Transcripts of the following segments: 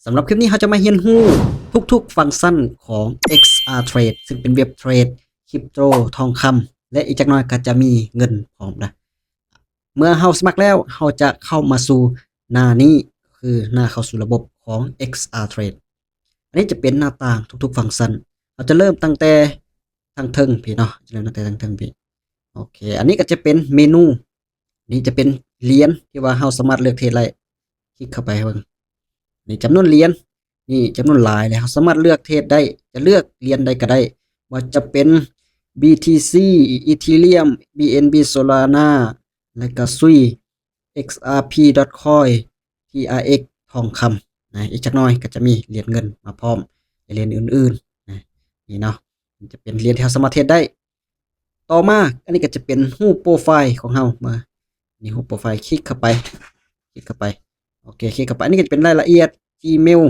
สำหรับคลิปนี้เราจะมาเรียนรู้ทุกๆฟังก์ชันของ XR Trade ซึ่งเป็นเว็บเทรดคริปโตทองคำและอีกจักหน่อยก็จะมีเงินพร้อมนะเมื่อเราสมัครแล้วเราจะเข้ามาสู่หน้านี้คือหน้าเข้าสู่ระบบของ XR Trade อันนี้จะเป็นหน้าต่างทุกๆฟังก์ชันเราจะเริ่มตั้งแต่ทางเทิงพี่เนาะจะเริ่มตั้งแต่ทางเทิงพี่โอเคอันนี้ก็จะเป็นเมนูนี่จะเป็นเหรียญที่ว่าเราสามารถเลือกเทรดได้คลิกเข้าไปเบิ่งนี่จำนวนเหรียญนี่จำนวนหลายเลยเราสามารถเลือกเทรดได้จะเลือกเหรียญใดก็ได้ว่าจะเป็น BTC Ethereum BNB Solana และก็ SUI XRP.coin TRX ทองคำนะอีกจักหน่อยก็จะมีเหรียญเงินมาพร้อมเหรียญอื่นๆนะนี่เนาะมันจะเป็นเหรียญที่เราสามารถเทรดได้ต่อมาอันนี้ก็จะเป็นรูปโปรไฟล์ของเรามานี่รูปโปรไฟล์คลิกเข้าไปโอเคคลิกเข้าไปอันนี้ก็จะเป็นรายละเอียด Gmail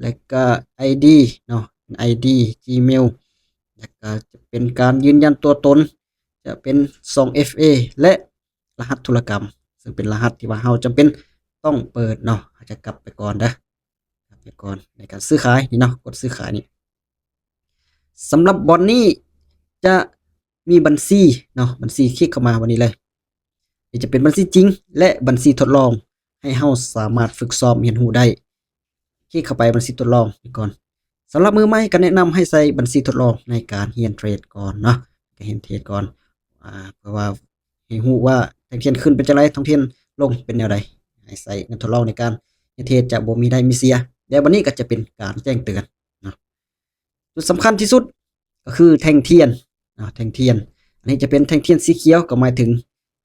แล้วก็ ID เนาะ ID Gmail แล้วก็จะเป็นการยืนยันตัวตนจะเป็น 2FA และรหัสธุรกรรมซึ่งเป็นรหัสที่ว่าเราจำเป็นต้องเปิดเนาะจะกลับไปก่อนนะกลับไปก่อนในการซื้อขายนี่เนาะกดซื้อขายนี่สำหรับบอนนี้จะมีบัญชีเนาะบัญชีคลิกเข้ามาวันนี้เลยนี่จะเป็นบัญชีจริงและบัญชีทดลองให้เราสามารถฝึกซ้อมเรียนรู้ได้คลิกเข้าไปบัญชีทดลองไปก่อนสำหรับมือใหม่ก็แนะนำให้ใส่บัญชีทดลองในการเรียนเทรดก่อนเนาะก็เรียนเทรดก่อนเพราะว่าให้รู้ว่าแท่งเทียนขึ้นเป็นจังไดท่องเทียนลงเป็นแนวใดให้ใส่เงินทดลองในการเรียนเทรดจะบ่มีได้มีเสียและวันนี้ก็จะเป็นการแจ้งเตือนเนาะจุดสำคัญที่สุดก็คือแท่งเทียนแท่งเทียนอันนี้จะเป็นแท่งเทียนสีเขียวก็หมายถึง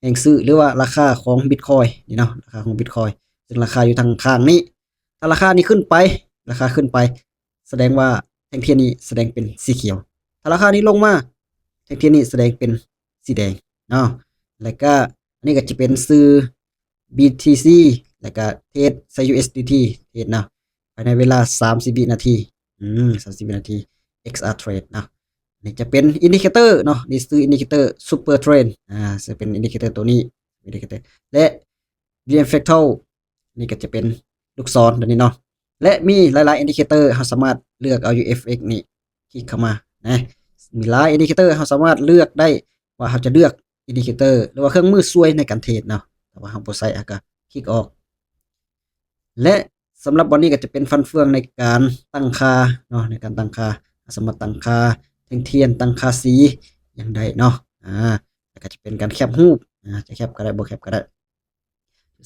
แห่งซื้อหรือว่าราคาของ Bitcoin นี่เนาะราคาของ Bitcoin ซึ่งราคาอยู่ทางข้างนี้ถ้าราคานี้ขึ้นไปแสดงว่าแท่งเทียนนี้แสดงเป็นสีเขียวถ้าราคานี้ลงมาแท่งเทียนนี้แสดงเป็นสีแดงเนาะแล้วก็อันนี้ก็จะเป็นซื้อ BTC แล้วก็เทรดใส่ USDT เทรดเนาะภายในเวลา30วินาที30วินาที XR Trade เนาะนี่จะเป็นอินดิเคเตอร์เนาะนี่คืออินดิเคเตอร์ Super Trend จะเป็นอินดิเคเตอร์ตัวนี้อินดิเคเตอร์และ Real Fractal นี่ก็จะเป็นลูกศรตัวนี้เนาะและมีหลายๆอินดิเคเตอร์เราสามารถเลือกเอา UFX นี่คลิกเข้ามานะมีหลายอินดิเคเตอร์เราสามารถเลือกได้ว่าเราจะเลือกอินดิเคเตอร์หรือว่าเครื่องมือช่วยในการเทรดเนาะแต่ว่าเราบ่ใส่ก็คลิกออกและสำหรับวันนี้ก็จะเป็นฟันเฟืองในการตั้งค่าเนาะในการตั้งค่าสามารถตั้งค่าแท่งเทียนตั้งค่าสีอย่างใดเนาะแล้วก็จะเป็นการแคปรูปจะแคปก็ได้บ่แคปก็ได้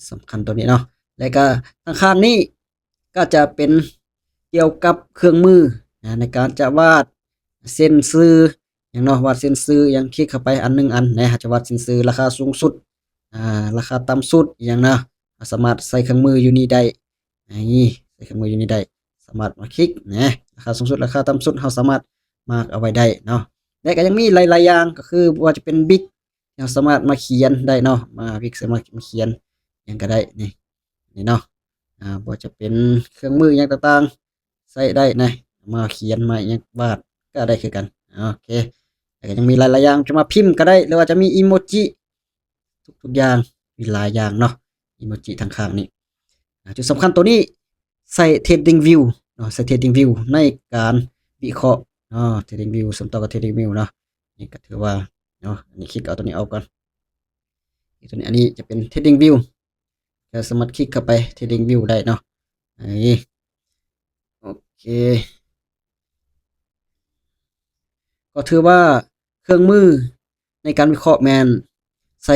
สำคัญตัวนี้เนาะแล้วก็ข้างๆนี้ก็จะเป็นเกี่ยวกับเครื่องมือในการจะวาดเส้นซื้ออย่างเนาะวาดเส้นซื้ออย่างคลิกเข้าไปอัน1อันนะจะวาดเส้นซื้อราคาสูงสุดราคาต่ำสุดอย่างนะสามารถใส่เครื่องมืออยู่นี่ได้นี่ใส่เครื่องมืออยู่นี่ได้สามารถมาคลิกนะราคาสูงสุดราคาต่ำสุดเราสามารถมาร์กเอาไว้ได้เนาะและก็ยังมีหลายๆอย่างก็คือว่าจะเป็นบิ๊กเราสามารถมาเขียนได้เนาะมาบิ๊กสามารถมาเขียนอย่างก็ได้นี่เนาะบ่จะเป็นเครื่องมืออย่างต่างๆใส่ได้นะมาเขียนมาอย่างวาดก็ได้คือกันโอเคแต่ก็ยังมีหลายๆอย่างจะมาพิมพ์ก็ได้หรือว่าจะมีอีโมจิทุกๆอย่างมีหลายอย่างเนาะอีโมจิทางข้างนี้จุดสำคัญตัวนี้ใส่ Trading View เนาะใส่ Trading View ในการวิเคราะห์Trading View สมต่อกับ Trading View เนาะนี่ก็ถือว่าเนาะอันนี้คลิกเอาตัวนี้ออกก่อนตัวนี้อันนี้จะเป็น Trading View จะสามารถคลิกเข้าไป Trading View ได้เนาะโอเคก็ถือว่าเครื่องมือในการวิเคราะห์แมนใส่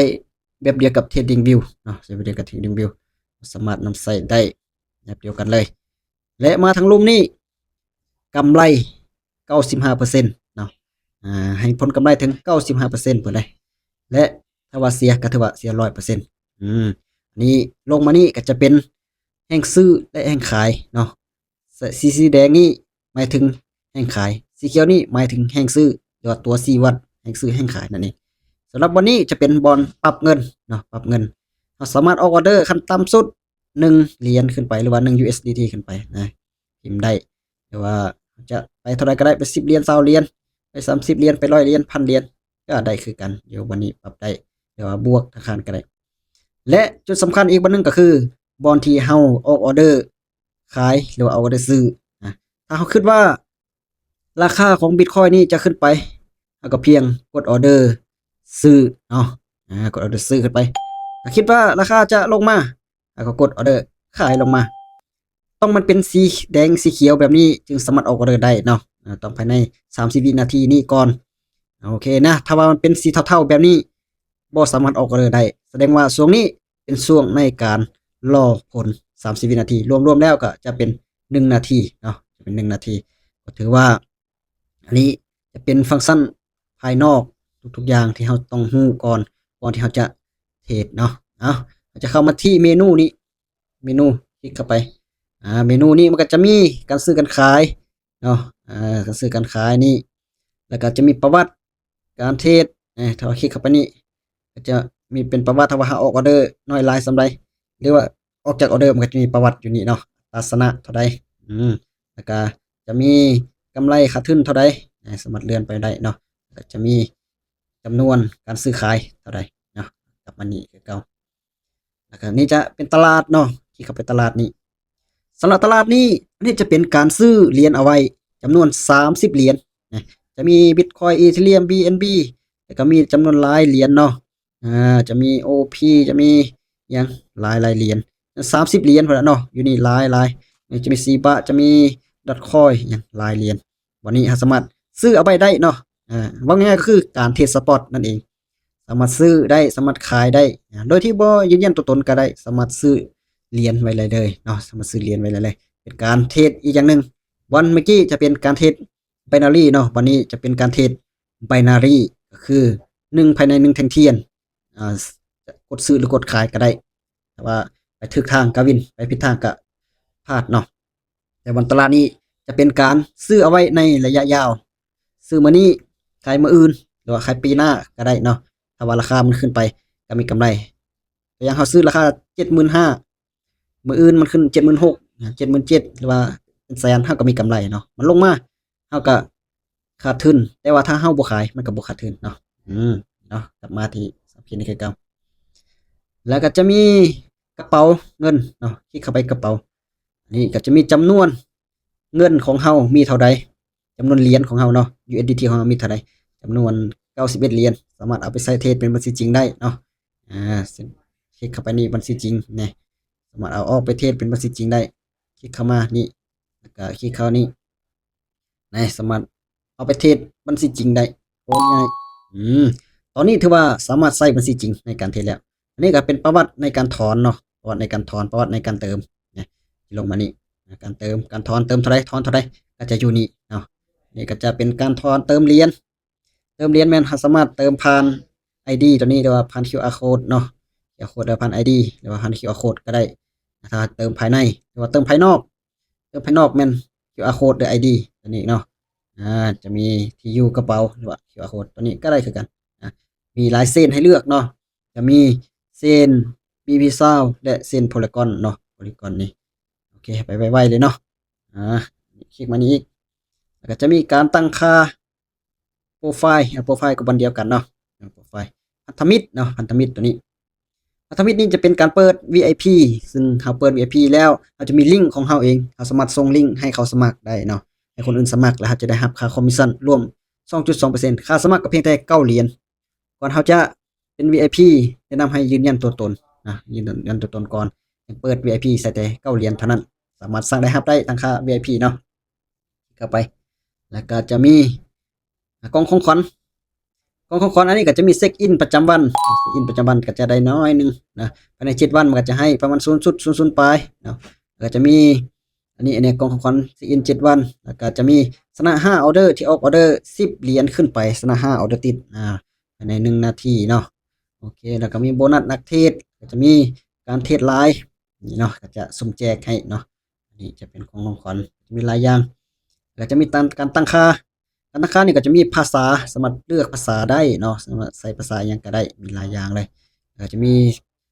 แบบเดียวกับ Trading View เนาะใส่แบบเดียวกับ Trading View สามารถนำใส่ได้แบบเดียวกันเลยและมาทางรูปนี้กำไร 95% เนาะให้ผลกำไรถึง 95% เพิ่นได้และถ้าว่าเสียก็ถือว่าเสีย 100% นี่ลงมานี่ก็จะเป็นแห่งซื้อและแห่งขายเนาะสีแดงนี่หมายถึงแห่งขายสีเขียวนี่หมายถึงแห่งซื้อหรือว่าตัวชี้วัดแห่งซื้อแห่งขายนั่นเองสำหรับวันนี้จะเป็นบอลปรับเงินเนาะปรับเงินเราสามารถออกออเดอร์ขั้นต่ำสุด1เหรียญขึ้นไปหรือว่า1 USDT ขึ้นไปนะพิมพ์ได้หรือว่าจะไปเท่าไรก็ได้ไป10เหรียญ20เหรียญไป30เหรียญไป100เหรียญ1,000เหรียญก็ได้คือกันเดี๋ยววันนี้ปรับได้หรือว่าบวกธนาคารก็ได้และจุดสำคัญอีกบันนึงก็คือบอลที่เฮาออกออเดอร์ ขายหรือว่าเอาออเดอร์ซื้อนะถ้าเขาคิดว่าราคาของบิตคอยนี่จะขึ้นไปเราก็เพียงกดออเดอร์ซื้อเนาะกดออเดอร์ซื้อขึ้นไปถ้าคิดว่าราคาจะลงมาเราก็กดออเดอร์ขายลงมาต้องมันเป็นสีแดงสีเขียวแบบนี้จึงสามารถออกออเดอร์ได้เนาะต้องภายใน30วินาทีนี้ก่อนโอเคนะถ้าว่ามันเป็นสีเทาๆแบบนี้บ่สามารถออกออเดอร์ได้แสดงว่าช่วงนี้เป็นช่วงในการรอผล30วินาทีรวมๆแล้วก็จะเป็น1นาทีเนาะจะเป็น1นาทีก็ถือว่าอันนี้จะเป็นฟังก์ชันภายนอกทุกๆอย่างที่เราต้องรู้ก่อนที่เราจะเทรดเนาะเอาเราจะเข้ามาที่เมนูนี้เมนูคลิกเข้าไปเมนูนี้มันก็จะมีการซื้อการขายเนาะการซื้อการขายนี่แล้วก็จะมีประวัติการเทรดถ้าเราคลิกเข้าไปนี่ก็จะมีเป็นประวัติถ้าว่าเราออกออเดอร์น้อยหลายส่ำใดหรือว่าออกจากออเดอร์มันก็จะมีประวัติอยู่นี่เนาะลักษณะเท่าใดแล้วก็จะมีกำไรขาดทุนเท่าใดสามารถเลื่อนไปได้เนาะก็จะมีจำนวนการซื้อขายเท่าใดเนาะกลับมานี่คือเก่าแล้วก็นี่จะเป็นตลาดเนาะที่เข้าไปตลาดนี้สำหรับตลาดนี้อันนี้จะเป็นการซื้อเหรียญเอาไว้จำนวน30เหรียญนะจะมี Bitcoin Ethereum BNB แล้วก็มีจำนวนหลายเหรียญเนาะจะมี OP จะมียังหลายเหรียญ30เหรียญพุ่นน่ะเนาะอยู่นี่หลายจะมีซีบะจะมีดอทคอยยังหลายเหรียญวันนี้สามารถซื้อเอาไปได้เนาะว่าง่ายๆก็คือการเทรดสปอตนั่นเองสามารถซื้อได้สามารถขายได้โดยที่บ่ยืนยันตัวตนก็ได้สามารถซื้อเหรียญไว้เลยเนาะสามารถซื้อเหรียญไว้เลยเป็นการเทรดอีกอย่างหนึ่งวันเมื่อกี้จะเป็นการเทรดไบนารีเนาะวันนี้จะเป็นการเทรดไบนารีก็คือ1ภายใน1แท่งเทียนกดซื้อหรือกดขายก็ได้แต่ว่าไปถึกทางก็วินไปผิดทางก็พลาดเนาะแต่วันตลาดนี้จะเป็นการซื้อเอาไว้ในระยะยาวซื้อมื้อนี้ขายมื้ออื่นหรือว่าขายปีหน้าก็ได้เนาะถ้าว่าราคามันขึ้นไปก็มีกำไรแต่อย่างเฮาซื้อราคา 75,000 มื้ออื่นมันขึ้น 76,000 77,000หรือว่าเป็นแสนเฮาก็มีกำไรเนาะมันลงมาเฮาก็ขาดทุนแต่ว่าถ้าเฮาบ่ขายมันก็บ่ขาดทุนเนาะเนาะกลับมาที่สับเพียงนี้คือเก่าแล้วก็จะมีกระเป๋าเงินเนาะคลิกเข้าไปกระเป๋านี่ก็จะมีจำนวนเงินของเฮามีเท่าใดจำนวนเหรียญของเฮาเนาะ USDT ของเฮามีเท่าใดจำนวน91เหรียญสามารถเอาไปใช้เทรดเป็นบัญชีจริงได้เนาะคลิกเข้าไปนี่บัญชีจริงนี่สามารถเอาออกไปเทรดเป็นบัญชีจริงได้คลิกเข้ามานี่แล้วก็คลิกเข้านี่นี่สามารถเอาไปเทรดบัญชีจริงได้โอ้ง่ายตอนนี้ถือว่าสามารถใช้บัญชีจริงในการเทรดแล้วอันนี้ก็เป็นประวัติในการถอนเนาะประวัติในการถอนประวัติในการเติมนะลงมานี่การเติมการถอนเติมเท่าไรถอนเท่าไรก็จะอยู่นี่เนาะนี่ก็จะเป็นการถอนเติมเหรียญแม่นสามารถเติมผ่าน ID ตัวนี้หรือว่าผ่าน QR code เนาะ QR code หรือผ่าน ID หรือว่าผ่าน QR code ก็ได้ถ้าเติมภายในหรือว่าเติมภายนอกแม่น QR code หรือ ID ตัวนี้เนาะจะมีที่อยู่กระเป๋าหรือว่า QR code ตัวนี้ก็ได้คือกันมีหลายเส้นให้เลือกเนาะจะมีเส้น BB Sound และเส้น Polygon เนาะ Polygon นี่โอเคไปไวๆเลยเนาะคลิกมานี้อีกแล้วก็จะมีการตั้งค่าโปรไฟล์ก็บันเดียวกันเนาะโปรไฟล์พันธมิตรเนาะพันธมิตรตัวนี้พันธมิตรนี่จะเป็นการเปิด VIP ซึ่งเราเปิด VIP แล้วเราจะมีลิงก์ของเราเองเราสามารถส่งลิงก์ให้เขาสมัครได้เนาะให้คนอื่นสมัครแล้วเราจะได้รับค่าคอมมิชชั่นรวม 2.2% ค่าสมัครก็เพียงแต่9เหรียญก่อนเราจะเป็น VIP แนะนำให้ยืนยันตัวตนนะยืนยันตัวตนก่อนเปิด VIP ใส่แต่9เหรียญเท่านั้นสามารถสร้างได้รับได้ทั้งค่า VIP เนาะเข้าไปแล้วก็จะมีกองของขวัญอันนี้ก็จะมีเช็คอินประจำวันก็จะได้น้อยนึงนะภายใน7วันมันก็จะให้ประมาณ0.00ปลายเนาะก็จะมีอันนี้กองของขวัญเช็คอิน7วันแล้วก็จะมีชนะ5ออเดอร์ที่ออกออเดอร์10เหรียญขึ้นไปชนะ5ออเดอร์ติดภายใน1นาทีเนาะโอเคแล้วก็มีโบนัสนักเทรดก็จะมีการเทรดไลฟ์นี่เนาะก็จะสุ่มแจกให้เนาะนี่จะเป็นของขวัญมีหลายอย่างแล้วจะมีการตั้งค่านี่ก็จะมีภาษาสามารถเลือกภาษาได้เนาะสามารถใส่ภาษาหยังก็ได้มีหลายอย่างเลยก็จะมี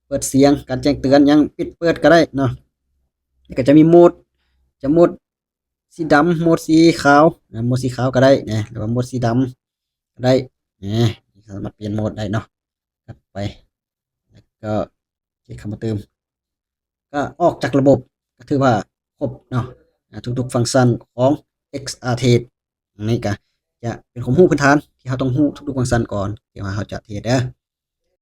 เปิดเสียงการแจ้งเตือนยังปิดเปิดก็ได้เนาะก็จะมีโหมดสีดำโหมดสีขาวโหมดสีขาวก็ได้นะหรือว่าโหมดสีดำก็ได้สามารถเปลี่ยนโหมดได้เนาะไปแล้วก็คลิกเข้ามาเติมก็ออกจากระบบก็ถือว่า ครบเนาะทุกๆฟังก์ชันของ XRTrade อันนี้ก็จะเป็นความรู้พื้นฐานที่เราต้องรู้ทุกๆฟังก์ชันก่อนที่ว่าเราจะเทรดเด้อ